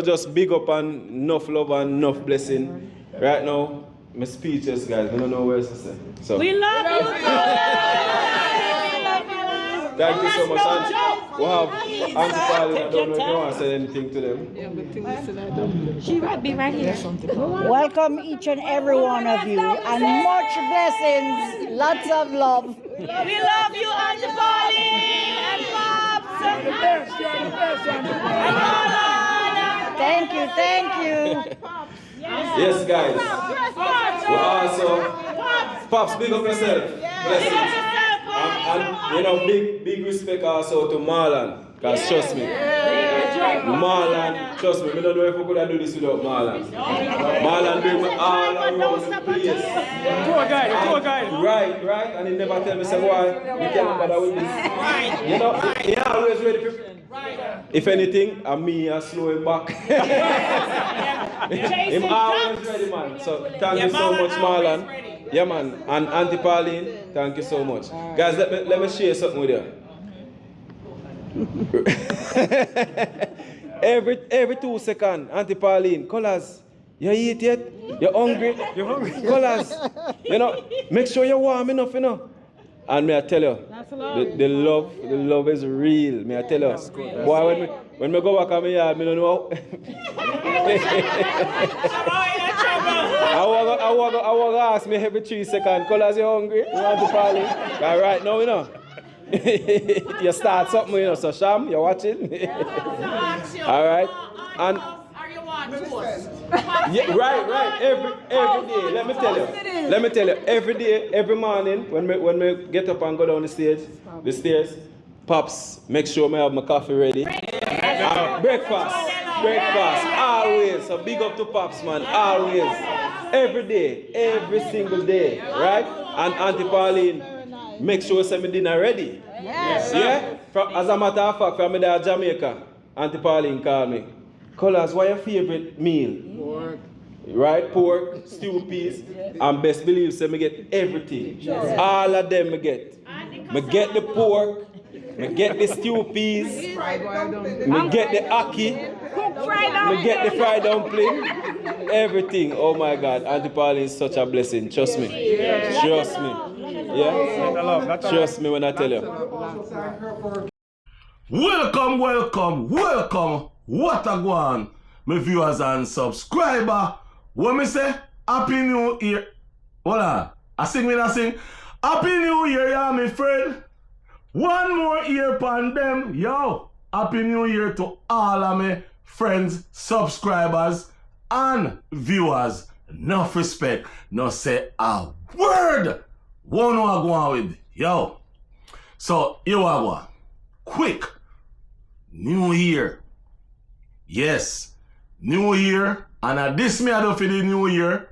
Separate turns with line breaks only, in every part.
Just big up and enough love and enough blessing. Right now, my speechless, guys. I don't know what else to say. So
We love you.
thank you so much. And we'll have Aunty Pauline. I don't know if you want to say anything to them.
She might be right here.
Welcome each and every one of you, and much blessings, lots of love.
We love you, Aunty Pauline and Pops.
You're the best, you're the best, Aunty Pauline.
Thank you.
Yes, guys. We also, Pops, big up yourself. Blessings. And big respect also to Marlon. Because trust me, Marlon, trust me, I don't know if we could have do this without Marlon. Marlon brings me all around the place.
Tour guide.
Right, and he never tell me, say, why, you can't bother with this. He always ready for, if anything, and me, I slow him back. Him always ready, man. So thank you so much, Marlon. Yeah, man. And Aunty Pauline, thank you so much. Guys, let me share something with you. every 2 seconds, Aunty Pauline, Colaz, you eat yet? You hungry? Colaz, make sure you're warm enough, And may I tell you, the love is real. May I tell you, boy, when I go back on my yard, I don't know. I want to ask me every 3 seconds, Colaz, you hungry? You want to party? Right now, you start something, so Sham, you're watching? All right? And
Are you watching?
yeah, right. Every day. Let me tell you. Every day, every morning, when we get up and go down the stairs, Pops, make sure I have my coffee ready. Breakfast, always. So big up to Pops, man, always. Every day, every single day, right? And Aunty Pauline, make sure send me dinner ready.
Yes.
Yeah? As a matter of fact, from there Jamaica, Aunty Pauline called me. Colaz, what your favorite meal?
Pork.
Right? Pork, stew peas, and best believe, say me get everything. All of them me get. Me get the pork, me get the stew peas, me get the ackee, me get the fried dumpling, everything. Oh my God, Aunty Pauline is such a blessing. Trust me. Trust me. Yeah? Trust me when I tell you.
Welcome. What a go on, my viewers and subscriber. What me say? Happy New Year. Hold on. I sing. Happy New Year, yeah, my friend. One more year upon them. Yo, Happy New Year to all of my friends, subscribers, and viewers. Enough respect. No say a word. One more go on with. Yo. So, here we go. Quick. New Year. Yes. New Year. And this me I do for the New Year.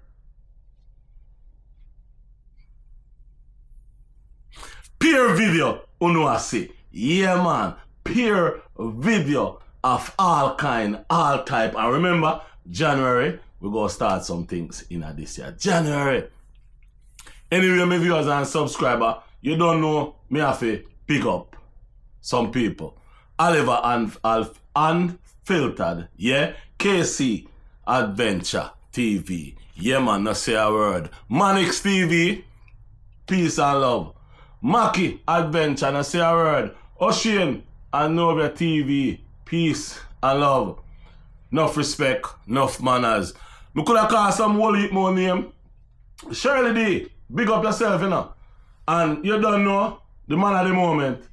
Peer video. Uno I say. Yeah, man. Peer video of all kind, all type. And remember, January, we're going to start some things in this year. January. Anyway, my viewers and subscriber, you don't know, me have to pick up some people. Oliver and Unfiltered, yeah? KC Adventure TV. Yeah, man, no say a word. Manix TV, peace and love. Maki Adventure, no say a word. Ocean and Novia TV, peace and love. Enough respect, enough manners. Me could have called some whole heap more name. Shirley D, big up yourself, And you don't know, the man at the moment,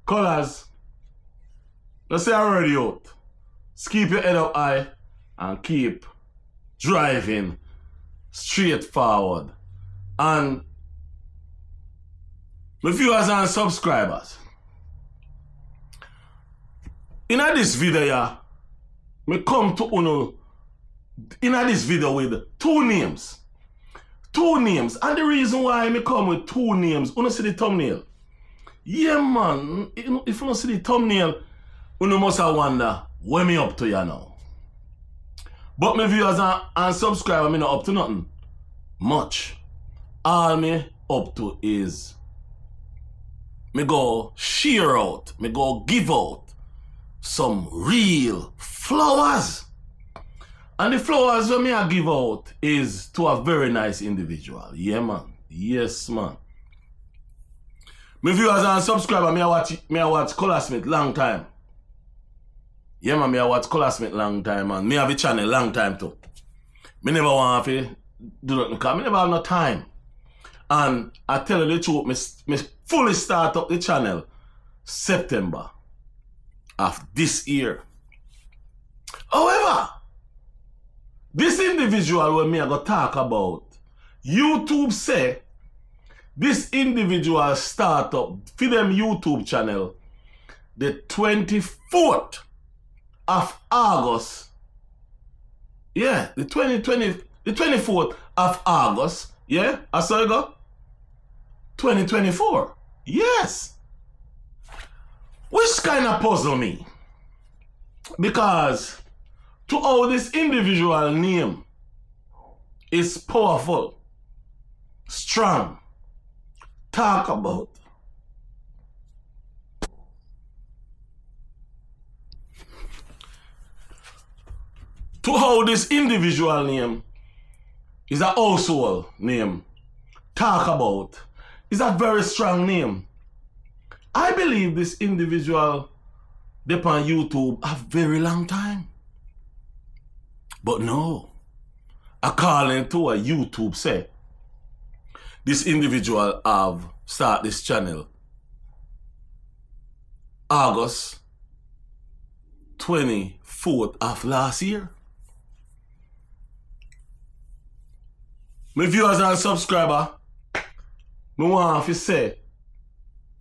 Colaz, let's say I heard you out. Just keep your head up high and keep driving straight forward. And my viewers and subscribers, in this video, yeah, me come to uno in this video with 2 names. 2 names. And the reason why me come with 2 names, uno see the thumbnail. Yeah, man, if you don't see the thumbnail, you must have wonder, where me up to you now? But my viewers and subscribers, me not up to nothing much. All me up to is, me go share out, me go give out some real flowers. And the flowers that me I give out is to a very nice individual. Yeah, man. Yes, man. My viewers and subscribers, me I watch Colaz Smith long time. Yeah, man, me I watch Colaz Smith long time, man. Me have a channel long time too. Me never want to do nothing because me never have no time. And I tell you the truth, me fully start up the channel September of this year. However, this individual when me I go talk about, YouTube say this individual start up for them YouTube channel the 24th of August. Yeah, the 24th of August. Yeah, I saw it go. 2024. Yes. Which kind of puzzle me. Because to how this individual name is powerful, strong, talk about. To how this individual name is a household name, talk about, is a very strong name. I believe this individual dep on YouTube a very long time. But no, according to what YouTube say, this individual have start this channel August 24th of last year. My viewers and subscribers, I want to say,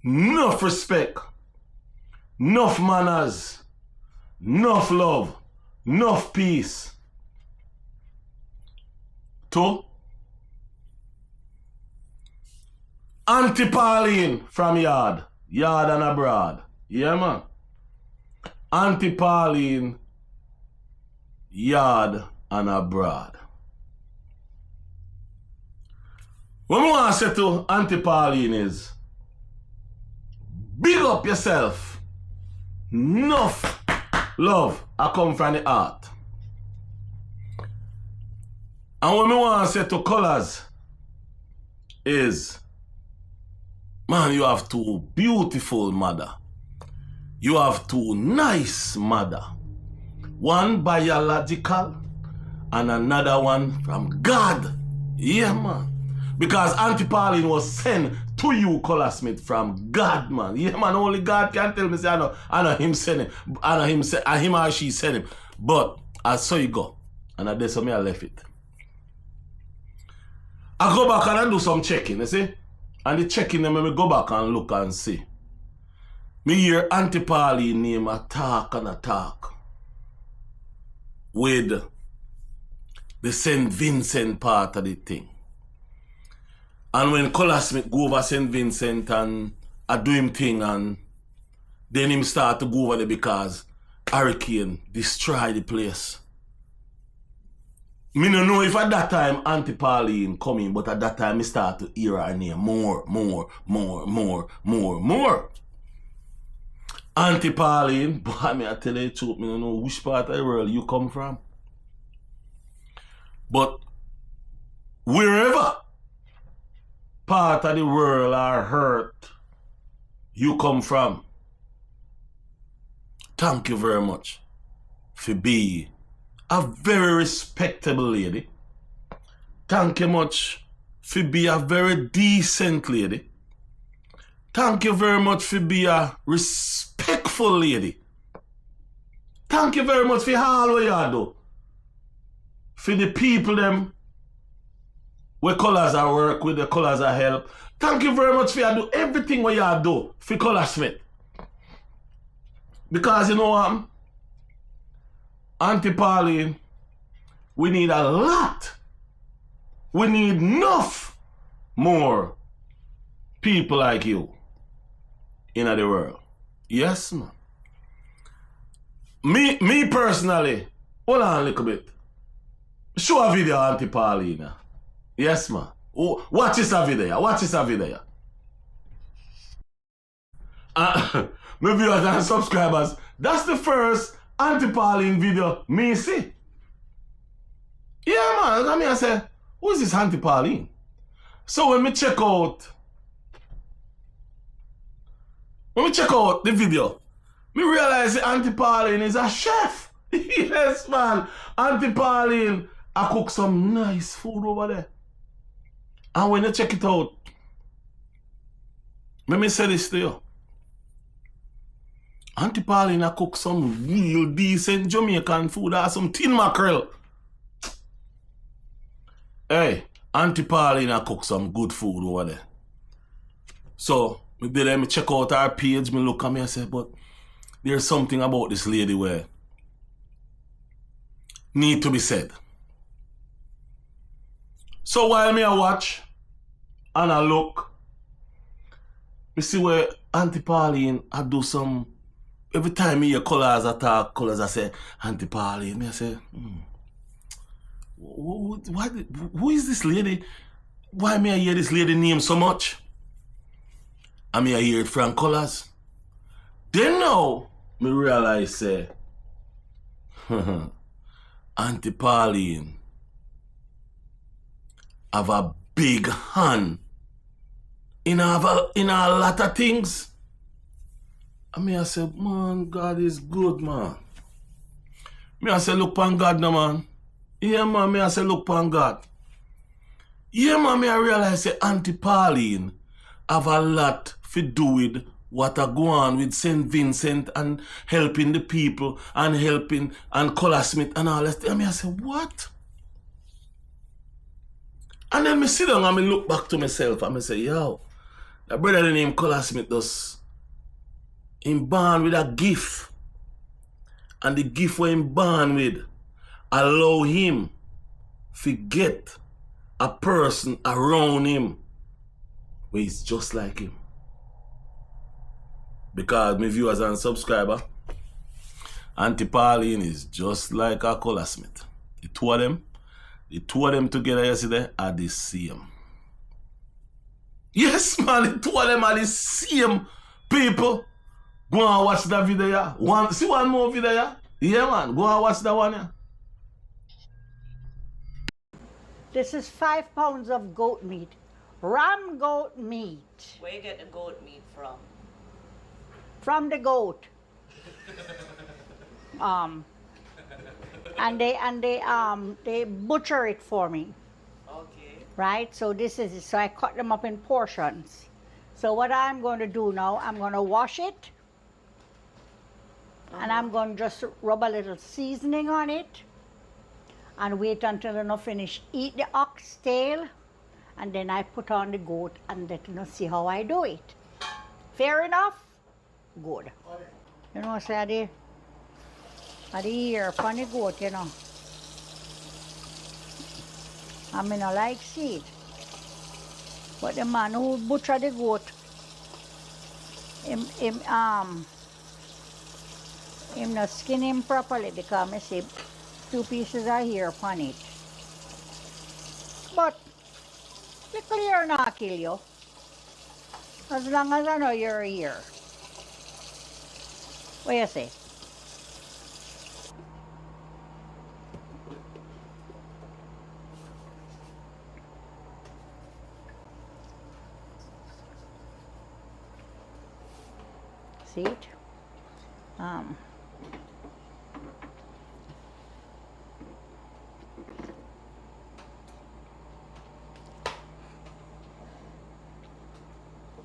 enough respect, enough manners, enough love, enough peace to Aunty Pauline from Yard and abroad. Yeah, man. Aunty Pauline, Yard and abroad. What I want to say to Aunty Pauline is, big up yourself. Enough love I come from the heart. And what I want to say to Colaz is, man, you have two beautiful mother. You have two nice mother. One biological and another one from God. Yeah, man. Because Aunty Pauline was sent to you, Colaz Smith, from God, man. Yeah, man, only God can tell me, say, I know him send him. I know him, say, him or she send him. But I saw you go. And I did something, I left it. I go back and I do some checking, you see? And the checking, then me go back and look and see. Me hear Aunty Pauline name a talk and a talk with the St. Vincent part of the thing. And when Colaz Smith go over St. Vincent and I do him thing, and then him start to go over there because hurricane destroy the place. Me no know if at that time Aunty Pauline coming, but at that time me start to hear her name more. Aunty Pauline, boy, me I tell you the truth, me don't know which part of the world you come from. But wherever part of the world or hurt you come from, thank you very much for being a very respectable lady. Thank you much for being a very decent lady. Thank you very much for being a respectful lady. Thank you very much for all what you do. For the people them where Colaz I work with, the Colaz I help. Thank you very much for you do everything what you do for Colaz Smith. Because you know what? Aunty Pauline, we need a lot. We need enough more people like you in the world. Yes, man. Me personally, hold on a little bit. Show a video, Aunty Pauline. Yes, man. Oh, watch this video. Watch this video. My viewers and subscribers, That's the first Aunty Pauline video me see. Yeah, man. I mean, I say, who is this Aunty Pauline? So when me check out the video, me realize that Aunty Pauline is a chef. Yes, man. Aunty Pauline, I cook some nice food over there. And when you check it out, let me say this to you. Aunty Pauline, I cook some real decent Jamaican food. Or some tin mackerel. Hey, Aunty Pauline, I cook some good food over there. So, me check out her page, me look at me and say, but there's something about this lady where need to be said. So while me I watch and I look, me see where Aunty Pauline I do some, every time me hear Colaz attack, Colaz I say, Aunty Pauline, me I say, who is this lady? Why me I hear this lady name so much? And me I hear it from Colaz. Then now, me realize say, Aunty Pauline have a big hand in a lot of things. And me I say, man, God is good, man. Me I say, look upon God now, man. Yeah, man, me I say, look upon God. Yeah, man, me I realize say Aunty Pauline have a lot to do with what I go on with St. Vincent and helping the people and helping and Colaz Smith and all that. I mean, I say, what? And then me sit down and me look back to myself and me say, yo, that brother named Colaz Smith does him born with a gift. And the gift where him born with allow him to get a person around him where he's just like him. Because my viewers and subscribers, Aunty Pauline is just like a Colaz Smith. The two of them together yesterday are the same. Yes, man, the two of them are the same people. Go and watch that video, yeah. See one more video, yeah? Yeah, man, go and watch that one, yeah.
This is 5 pounds of goat meat. Ram goat meat.
Where you get the goat meat from?
From the goat. And they butcher it for me.
Okay.
Right? So this is it. So I cut them up in portions. So what I'm going to do now, I'm going to wash it. And I'm going to just rub a little seasoning on it. And wait until you finish. Eat the oxtail. And then I put on the goat and let you see how I do it. Fair enough? Good. You know, say I the ear upon the goat, you know. I mean, I like see it. But the man who butcher the goat, him not skin him properly because I see 2 pieces of hair upon it. But the clear not kill you. As long as I know you're here. What do you say? See it?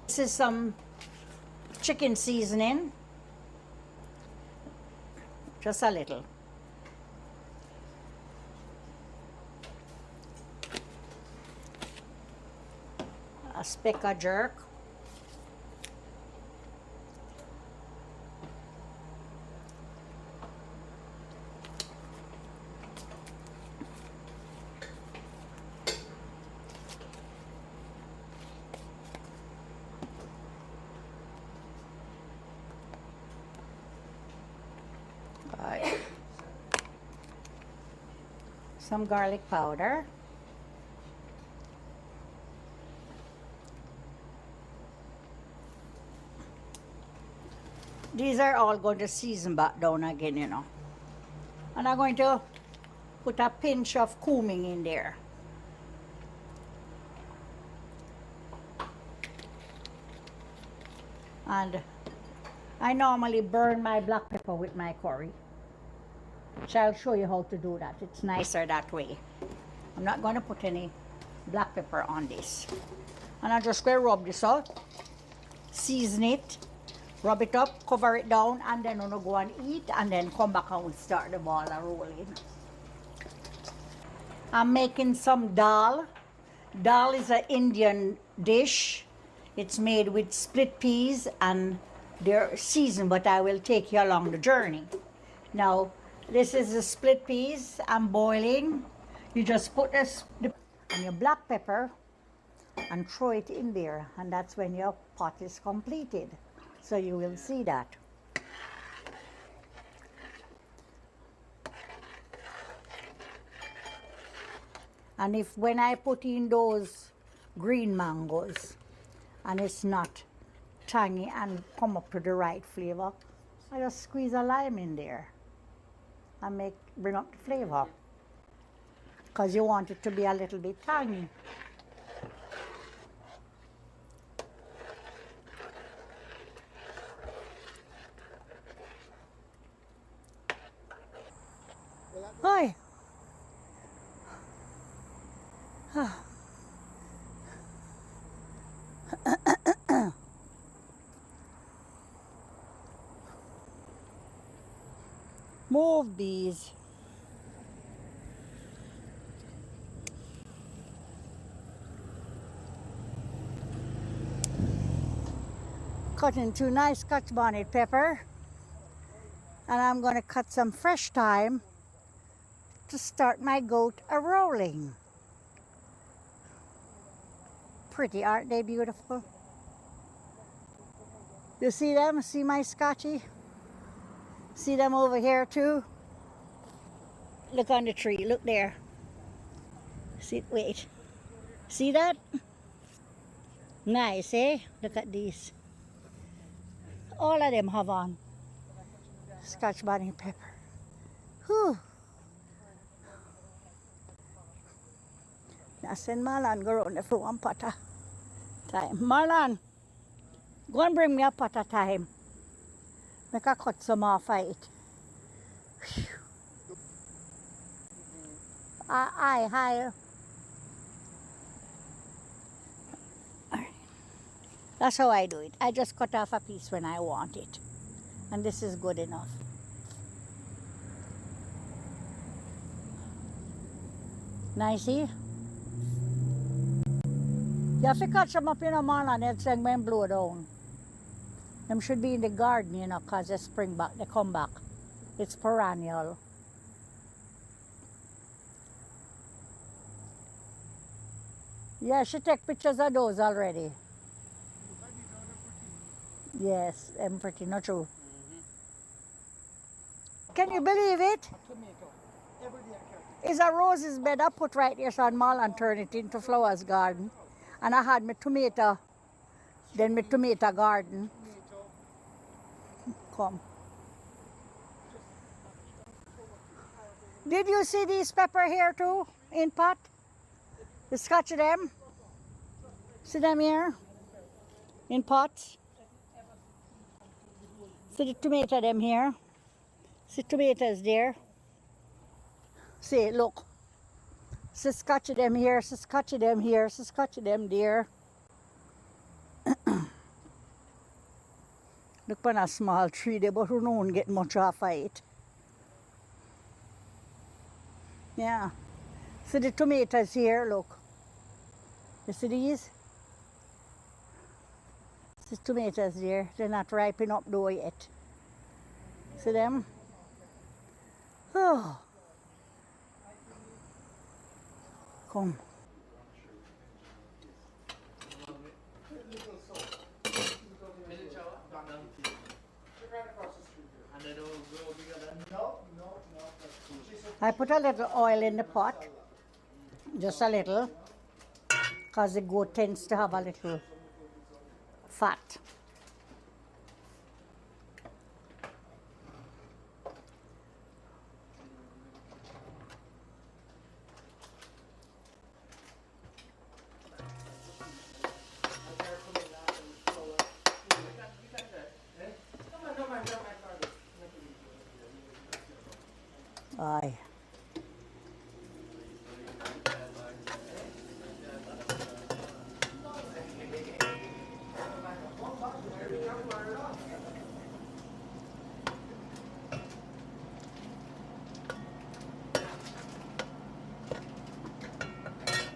This is some chicken seasoning. Just a little. A speck of jerk. Some garlic powder. These are all going to season back down again, you know. And I'm going to put a pinch of cumin in there. And I normally burn my black pepper with my curry. So I'll show you how to do that. It's nicer that way. I'm not going to put any black pepper on this. And I'm just going to rub this out, season it, rub it up, cover it down, and then I'm going to go and eat, and then come back and we'll start the ball rolling. I'm making some dal. Dal is an Indian dish. It's made with split peas and they're seasoned, but I will take you along the journey. Now, this is the split peas I'm boiling. You just put this and your black pepper and throw it in there, and that's when your pot is completed. So you will see that. And if when I put in those green mangoes and it's not tangy and come up to the right flavor, I just squeeze a lime in there and bring up the flavor, because you want it to be a little bit tangy. Hi. Move these. Cut into nice Scotch bonnet pepper, and I'm going to cut some fresh thyme to start my goat a-rolling. Pretty, aren't they beautiful? You see them? See my Scotchy? See them over here too? Look on the tree, look there. See, wait. See that? Nice, eh? Look at these. All of them have on Scotch bonnet pepper. Whew. Now send Marlon go around for one pot of time. Marlon, go and bring me a pot of time. Make I cut some off of it. Hi. That's how I do it. I just cut off a piece when I want it. And this is good enough. Nicey? You have to catch them up in a morning and then when blow down. Them should be in the garden, you know, because they spring back, they come back. It's perennial. Yeah, she take pictures of those already. Yes, I'm pretty, not true. Can you believe it? It's a roses bed I put right here, so I maul and turn it into flowers garden. And I had my tomato, then my tomato garden. Come. Did you see these pepper here too, in pot? The scotch them? See them here? In pots? See the tomato them here? See tomatoes there? See, look. See scotch them here, see scotch them here, see scotch them there. Look on a small tree there, but who don't get much off of it. Yeah. See the tomatoes here, look. You see these? See tomatoes there, they're not ripening up though yet. See them? Oh. Come. I put a little oil in the pot, just a little, because the goat tends to have a little fat. Aye.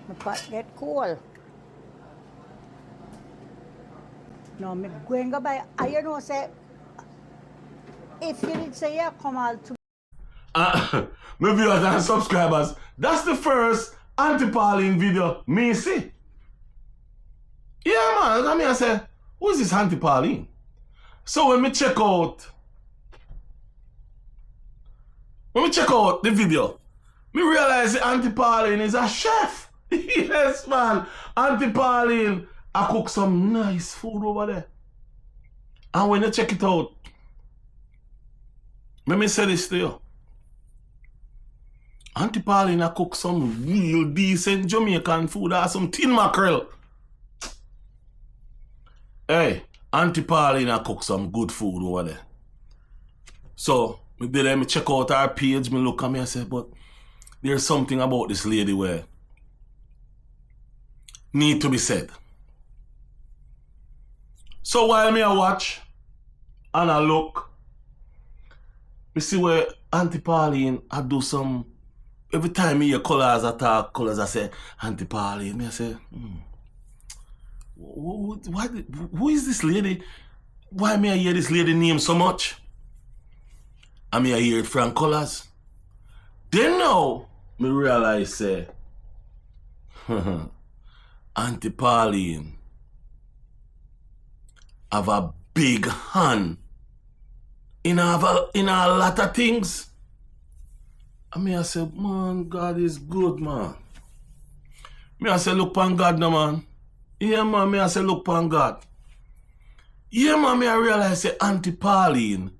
My pot get cold. No, me going to buy. You know, say, if you did say you come out to
My viewers and subscribers, that's the first Aunty Pauline video me see. Yeah, man, I mean, I say, who is this Aunty Pauline? So when me check out the video, me realize that Aunty Pauline is a chef. Yes, man. Aunty Pauline, I cook some nice food over there. And when you check it out, let me say this to you. Aunty Pauline, I cook some real decent Jamaican food or some tin mackerel. Hey, Aunty Pauline, I cook some good food over there. So, let me check out her page, me look at me and say, but there's something about this lady where need to be said. So while me I watch and I look, me see where Aunty Pauline I do some. Every time me hear Colaz attack, Colaz I say, Aunty Pauline, me I say, who is this lady? Why me I hear this lady name so much? And me I hear it from Colaz. Then now, me realize say, Aunty Pauline have a big hand in a lot of things. I mean, I said, man, God is good, man. Me I say, look upon God now, man. Yeah, man, me I say, look upon God. Yeah, man, me I realize say Aunty Pauline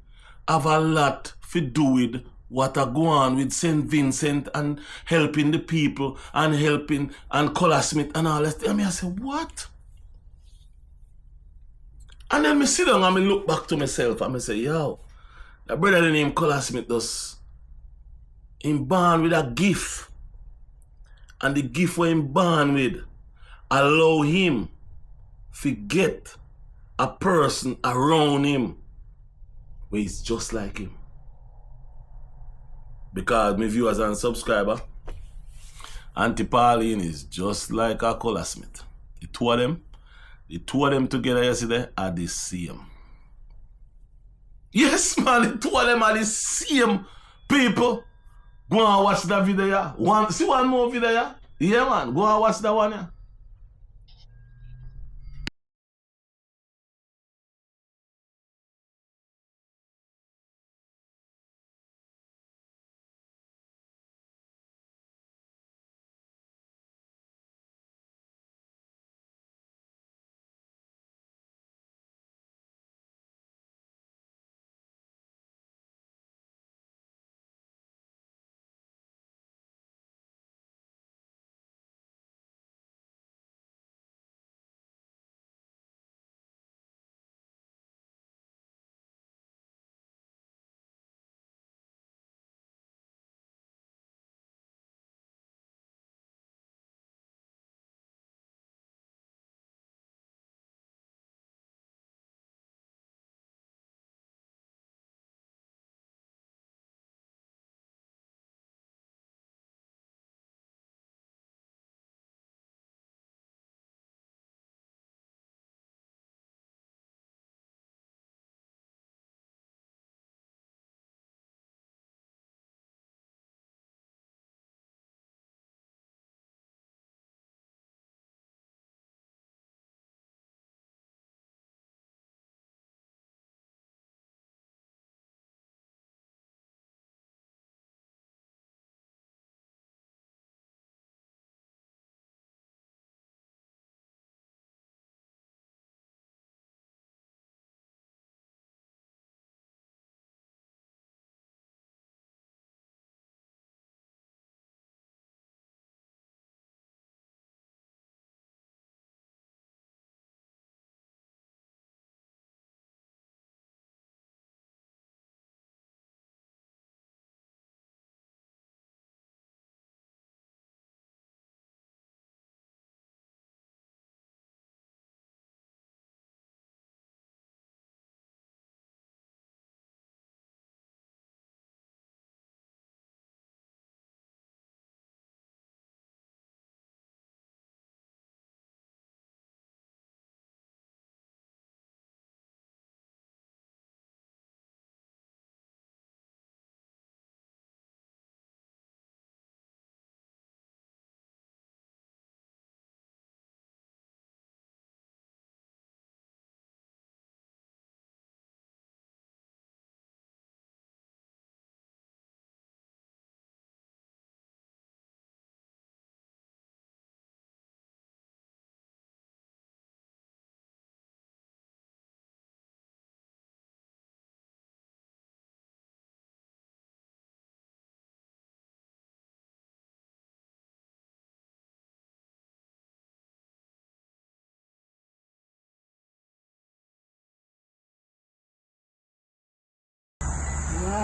have a lot to do with what I go on with St. Vincent and helping the people and helping and Colaz Smith and all that. I mean, I say, what? And then me sit down and me look back to myself and me say, yo, that brother named Colaz Smith does him born with a gift. And the gift where him born with allow him to get a person around him where he's just like him. Because my viewers and subscribers, Aunty Pauline is just like a Colaz Smith. The two of them together yesterday are the same. Yes, man, the two of them are the same people. Go and watch that video, yeah. See one more video, yeah? Yeah, man, go and watch that one, yeah.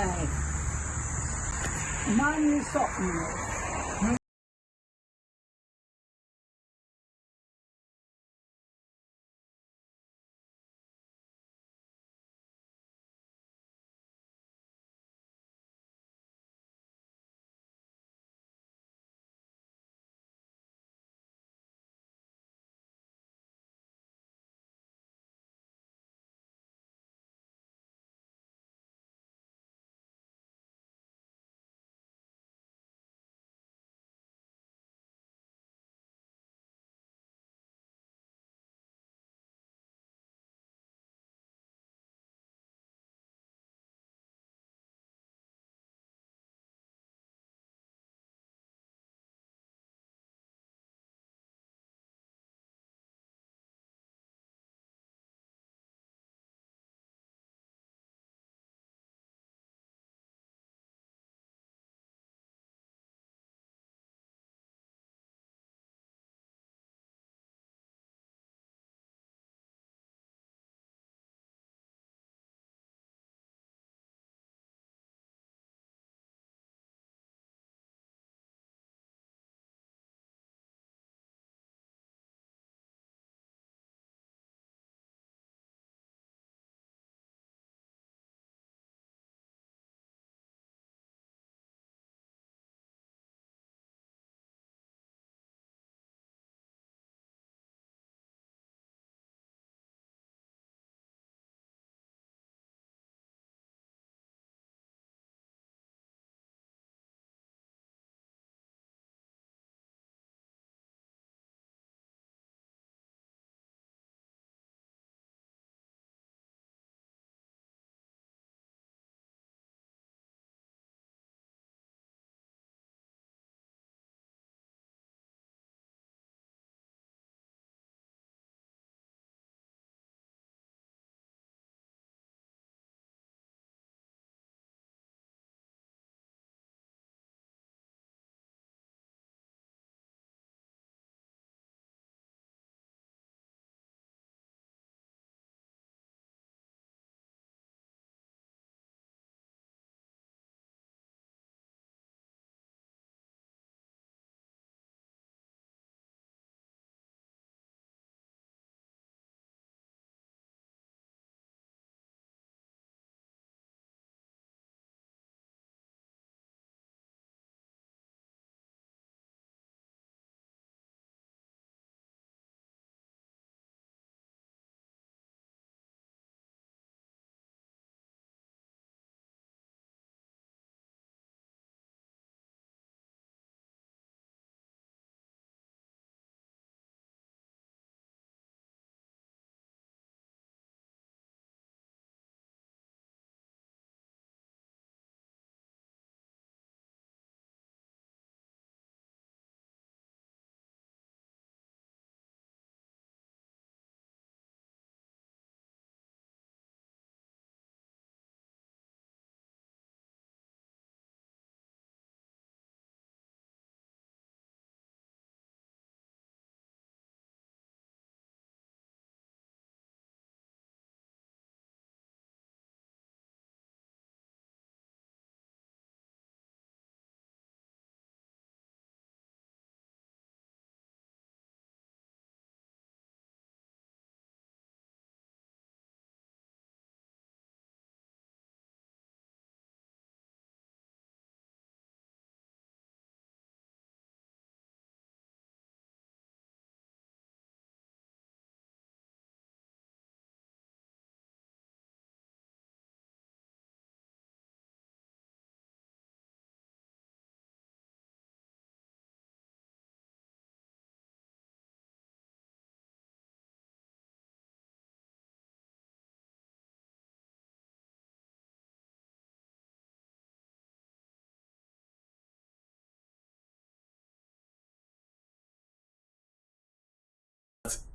like. Man is something.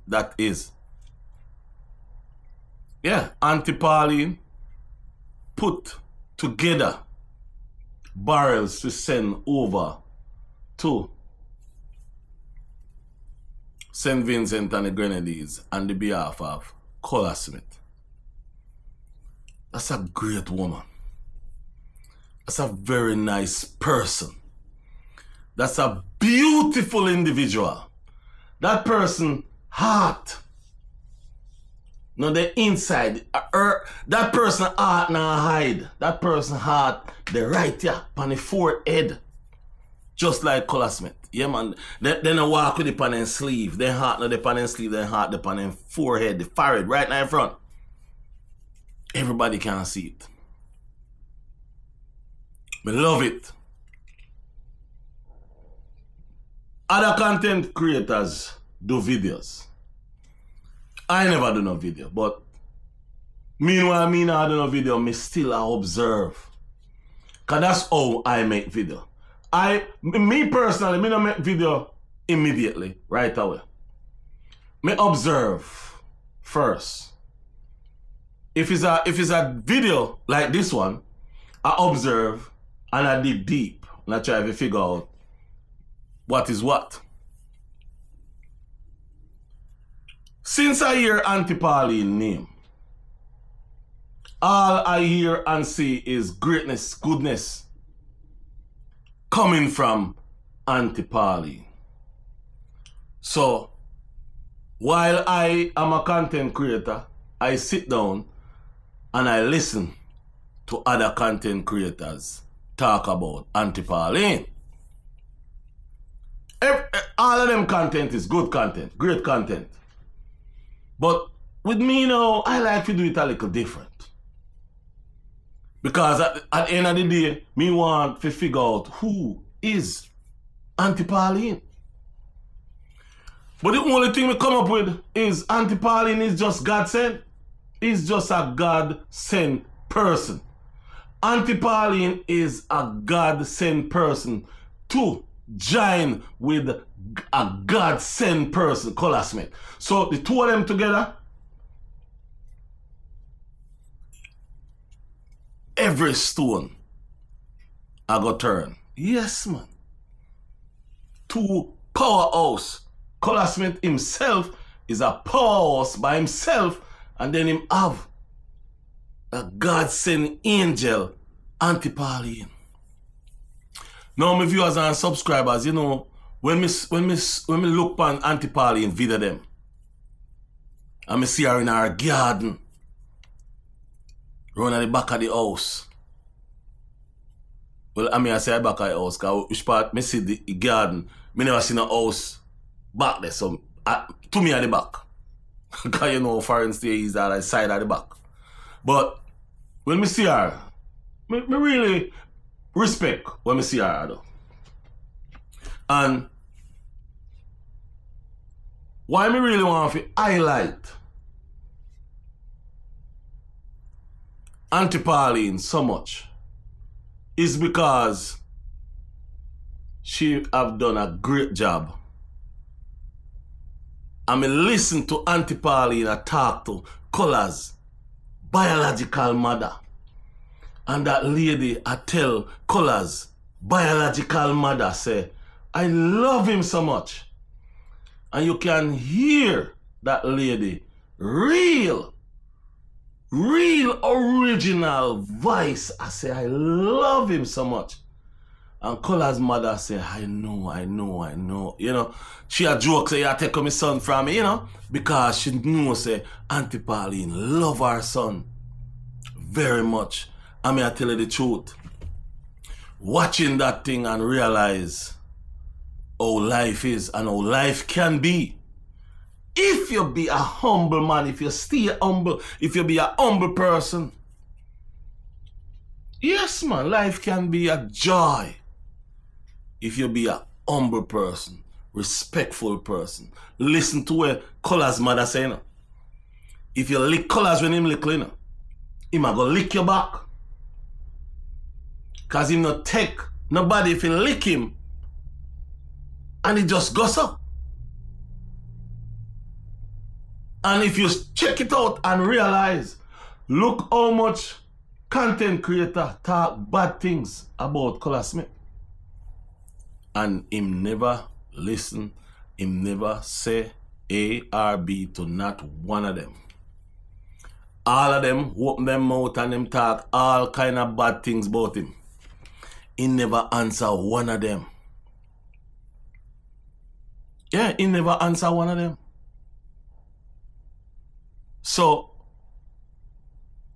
That is. Yeah, Aunty Pauline put together barrels to send over to St. Vincent and the Grenadines on the behalf of Colaz Smith. That's a great woman. That's a very nice person. That's a beautiful individual. That person heart. No, the inside. That person heart now hide. That person heart, the right here, on the forehead. Just like Colaz Smith. Yeah, man. Then I walk with the on their sleeve. Then heart no the on their sleeve. Then heart the on their forehead. The forehead right now in front. Everybody can see it. I love it. Other content creators do videos. I never do no video, but meanwhile, me not do no video, me still I observe. Cause that's how I make video. Me personally, me don't make video immediately, right away. Me observe first. If it's a video like this one, I observe and I dig deep and I try to figure out what is what. Since I hear Aunty Pauline name, all I hear and see is greatness, goodness coming from Aunty Pauline. So, while I am a content creator, I sit down and I listen to other content creators talk about Aunty Pauline. All of them content is good content, great content. But with me now, I like to do it a little different. Because at the end of the day, me want to figure out who is Aunty Pauline. But the only thing we come up with is Aunty Pauline is just God sent. Is just a God sent person. Aunty Pauline is a God sent person to join with a God sent person, Colaz Smith. So the two of them together, every stone I go turn. Yes, man. Two powerhouse. Colaz Smith himself is a powerhouse by himself, and then him have a God sent angel, Aunty Pauline. Now, my viewers and subscribers, you know, when me look on Aunty Pauline video them, and me see her in her garden, run at the back of the house. Well, I mean, I say back of the house, because which part me see the garden, me never see no house back there, so to me at the back. Because you know, foreign stay is at the side of the back. But when me see her, me really respect when me see her though. And why me really want to highlight Aunty Pauline so much is because she have done a great job. I mean, listen to Aunty Pauline and talk to Colaz biological mother. And that lady, I tell Colaz biological mother, say, I love him so much. And you can hear that lady real original voice. I say, I love him so much. And Colaz mother say, I know. You know, she a joke say, you take my son from me, you know, because she know say, Aunty Pauline love her son very much. I mean, I tell you the truth. Watching that thing and realize how life is and how life can be. If you be a humble man, if you stay humble, if you be a humble person, yes man, life can be a joy. If you be a humble person, respectful person. Listen to what Colaz mother say, you know. If you lick Colaz when him lick, you know, him a go lick your back. Cause him not take nobody if you lick him and he just goes up. And if you check it out and realize, look how much content creator talk bad things about Colaz Smith. And him never listen, him never say A or B to not one of them. All of them open them mouth and them talk all kind of bad things about him. he never answer one of them. Yeah, he never answer one of them. So,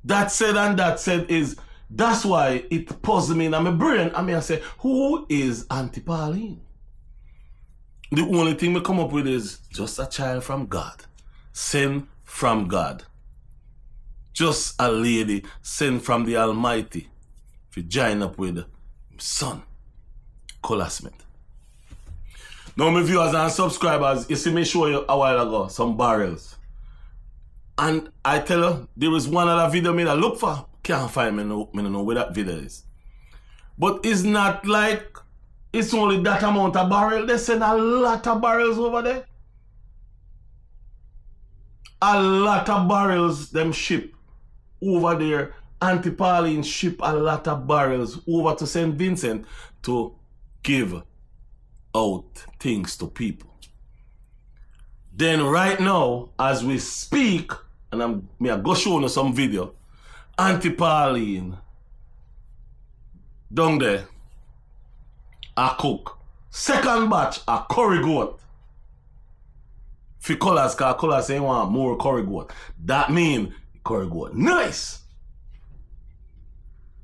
that said is, that's why it puzzles me in my brain. I mean, I say, who is Aunty Pauline? The only thing we come up with is just a child from God, sent from God. Just a lady sent from the Almighty to join up with son, Colaz Smith. Now, my viewers and subscribers, you see me show you a while ago some barrels. And I tell you, there is one other video me that look for. Can't find me, me don't know where that video is. But it's not like it's only that amount of barrel. They send a lot of barrels over there. A lot of barrels them ship over there. Aunty Pauline ship a lot of barrels over to St. Vincent to give out things to people. Then right now, as we speak, and I go show you some video, Aunty Pauline down there, a cook. Second batch, a curry goat. For Colaz, because Colaz say want more curry goat. That mean curry goat. Nice!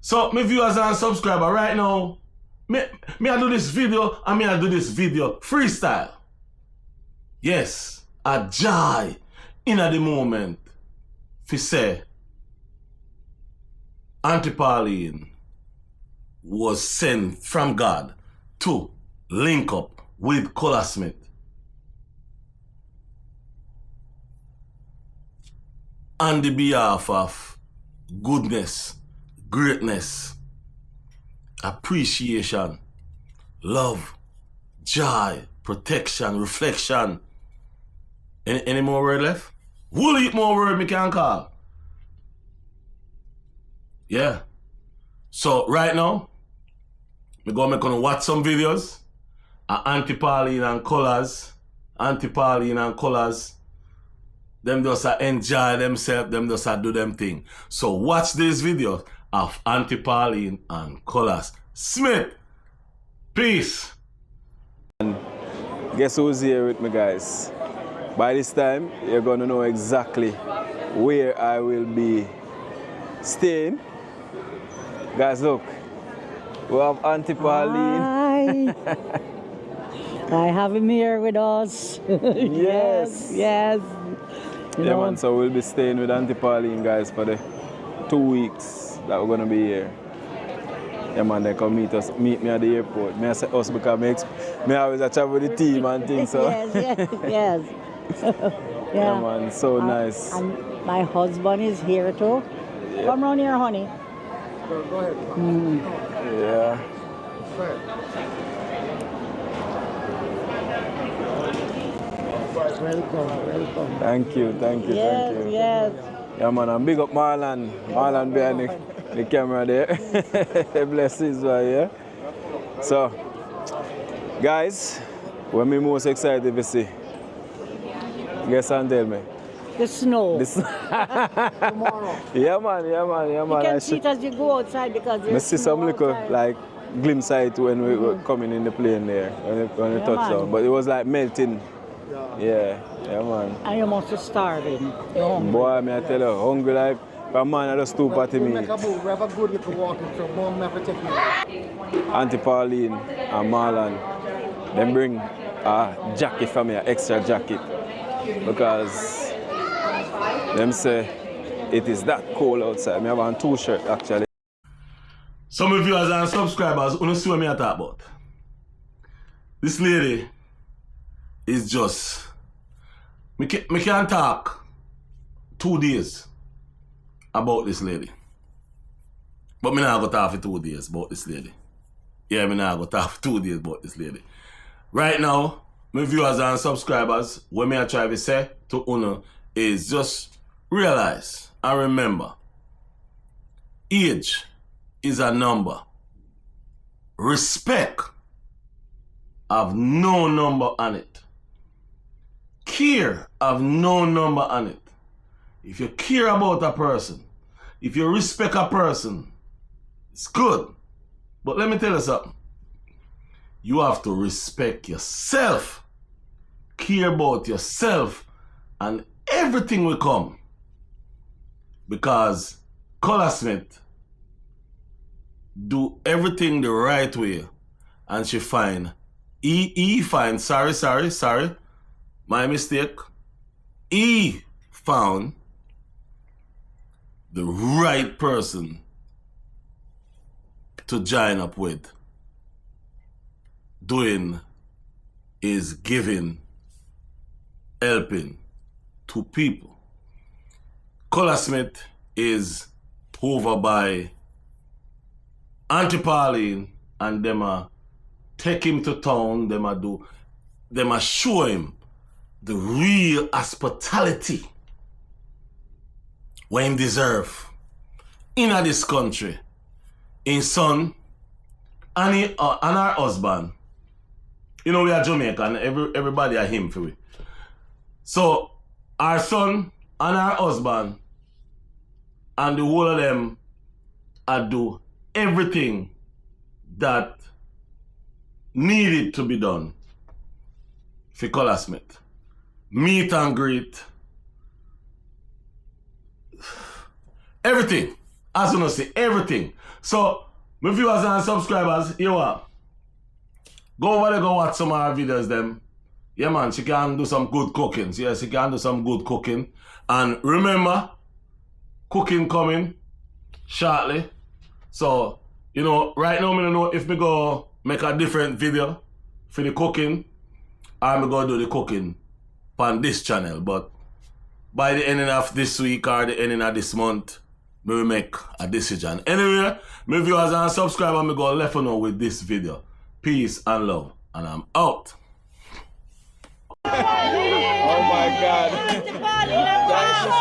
So, my viewers and subscribers, right now, me I do this video, and me I do this video freestyle. Yes, a joy in the moment. Fi say, Aunty Pauline was sent from God to link up with Colaz Smith. On the behalf of goodness, greatness, appreciation, love, joy, protection, reflection. Any more word left? Who'll eat more word me can call? Yeah. So right now, we're gonna watch some videos of Aunty Pauline and Colaz. Aunty Pauline and Colaz. Them just enjoy themselves, them just do them thing. So watch this video of Aunty Pauline and Colaz Smith. Peace.
And guess who's here with me, guys? By this time, you're gonna know exactly where I will be staying. Guys, look. We have Aunty Pauline.
Hi. I have him here with us.
Yes.
Yes. You
Yeah,
know,
man, so we'll be staying with Aunty Pauline, guys, for the 2 weeks that we're gonna be here. Yeah, man, they come meet me at the airport. Me I say us because me always travel with the team and things, so.
yes.
Yeah, man, so nice.
And my husband is here too.
Yeah.
Come round here, honey.
Go ahead.
Yeah.
Go ahead. Welcome.
Thank you.
Yes.
Yeah, man, and big up Marlon. Marlon behind the camera there. Blessings, yeah. So, guys, what me most excited to see? Guess and tell me.
The snow.
Tomorrow.
Yeah, man.
You can see it as you go outside because
I
there's
see
snow
some little
outside.
like glimpse of it when we were coming in the plane there, when we touched down. But it was like melting. Yeah, man.
And you must be starving. You're hungry.
Boy, me I tell you, hungry like a man at the stoop at
We
me.
make a move. We have a good little walking, so mom have to take me.
Aunty Pauline and Marlon, them bring a jacket for me, an extra jacket. Because them say it is that cold outside. Me have on 2 shirts actually.
Some of viewers and subscribers, you see what me I talk about. This lady is just, me can't talk 2 days about this lady. But me not go talk for 2 days about this lady. Yeah, me not go talk for 2 days about this lady. Right now, my viewers and subscribers, what me I try to say to you is just realize and remember, age is a number. Respect have no number on it. Care have no number on it. If you care about a person, if you respect a person, it's good. But let me tell you something. You have to respect yourself, care about yourself, and everything will come. Because Colaz Smith do everything the right way, and she find, sorry, my mistake. He found the right person to join up with. Doing is giving, helping to people. Colaz Smith is over by Aunty Pauline, and them take him to town, them show him the real hospitality when him deserve in this country. In son and her husband. You know, we are Jamaican, everybody are him for we. So our son and our husband and the whole of them do everything that needed to be done for Colaz Smith. Meet and greet. Everything. As you know, say everything. So, my viewers and subscribers, you what? Go over there, go watch some of our videos them. Yeah man, she can do some good cooking. Yeah, she can do some good cooking. And remember, cooking coming shortly. So, you know, right now I don't know if me go make a different video for the cooking, or I'm going to do the cooking on this channel. But by the ending of this week or the ending of this month, we will make a decision. Anyway, my viewers and subscribers, I'm going to let you know with this video. Peace and love. And I'm out.
Oh my God. Thank you so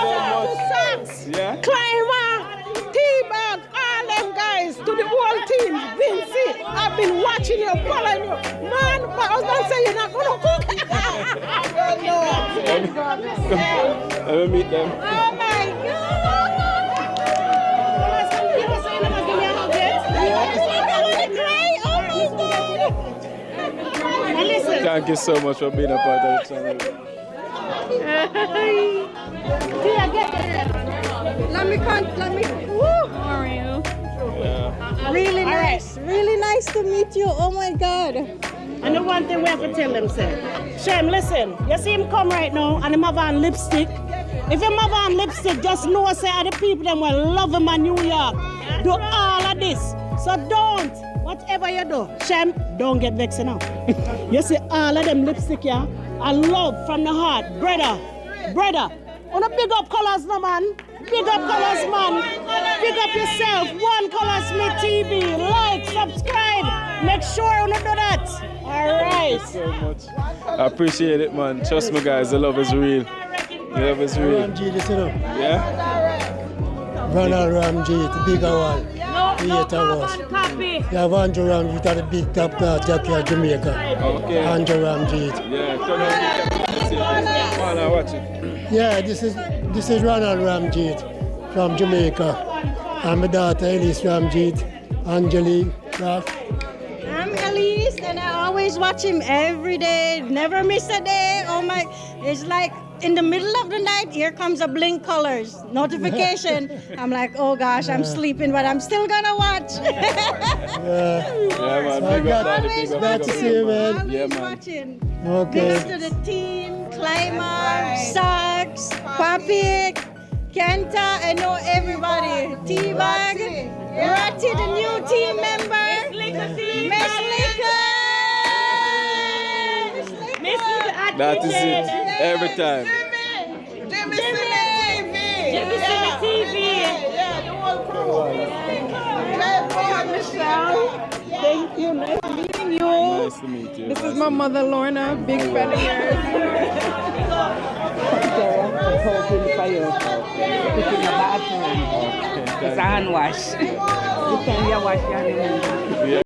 much. Yeah?
Climber, T-Bag, all them guys, to the whole team. Vinci, I've been watching you, following you. Man, my husband say you're not going to cook.
Let me meet them.
Oh my God.
Thank you so much for being a part of the channel.
Let me. Woo.
How are you?
Yeah.
Really nice. Really nice to meet you. Oh my God.
And the one thing we have to tell them, sir. Shem, listen. You see him come right now and him have on lipstick. If him have on lipstick, just know, say, the people them will love him in New York. Do all of this. So don't. Whatever you do, Shem, don't get vexed now. You see all of them lipstick, yeah? I love from the heart. Brother. Wanna big up Colaz, no man. Big up Colaz, man. Big up yourself. One Colaz Smith TV. Like, subscribe. Make sure you do that. All right.
Thank you so much. I appreciate it, man. Trust me, guys. The love is real. The love is real. Yeah?
Ronald Ramjit, the bigger one.
No copy.
Yeah, Andrew Ramjit are the big top class Jackie Jamaica.
Okay.
Andrew Ramjit.
Yeah, come on, watch it.
Yeah, this is Ronald Ramjit from Jamaica. And my daughter Elise Ramjit, Angelique Raff.
I'm Elise and I always watch him every day. Never miss a day. Oh my, it's like in the middle of the night, here comes a blink colors notification. I'm like, oh gosh, I'm sleeping, but I'm still gonna watch.
Yeah, man.
So
Big up,
always
big up,
glad
big
to
up.
see you, man.
Always
Yeah, man.
watching.
Okay.
Thanks to the team, Climber, Socks, Papi, Kenta, I know everybody. T-Bag, Ratty, the new team member. Miss Liquor.
That is it. Every time.
Jimmy TV.
Thank you. Nice meeting you.
Nice to meet you.
This is my mother, Lorna. Big fan of yours.
It's a hand wash. You can wash your hands.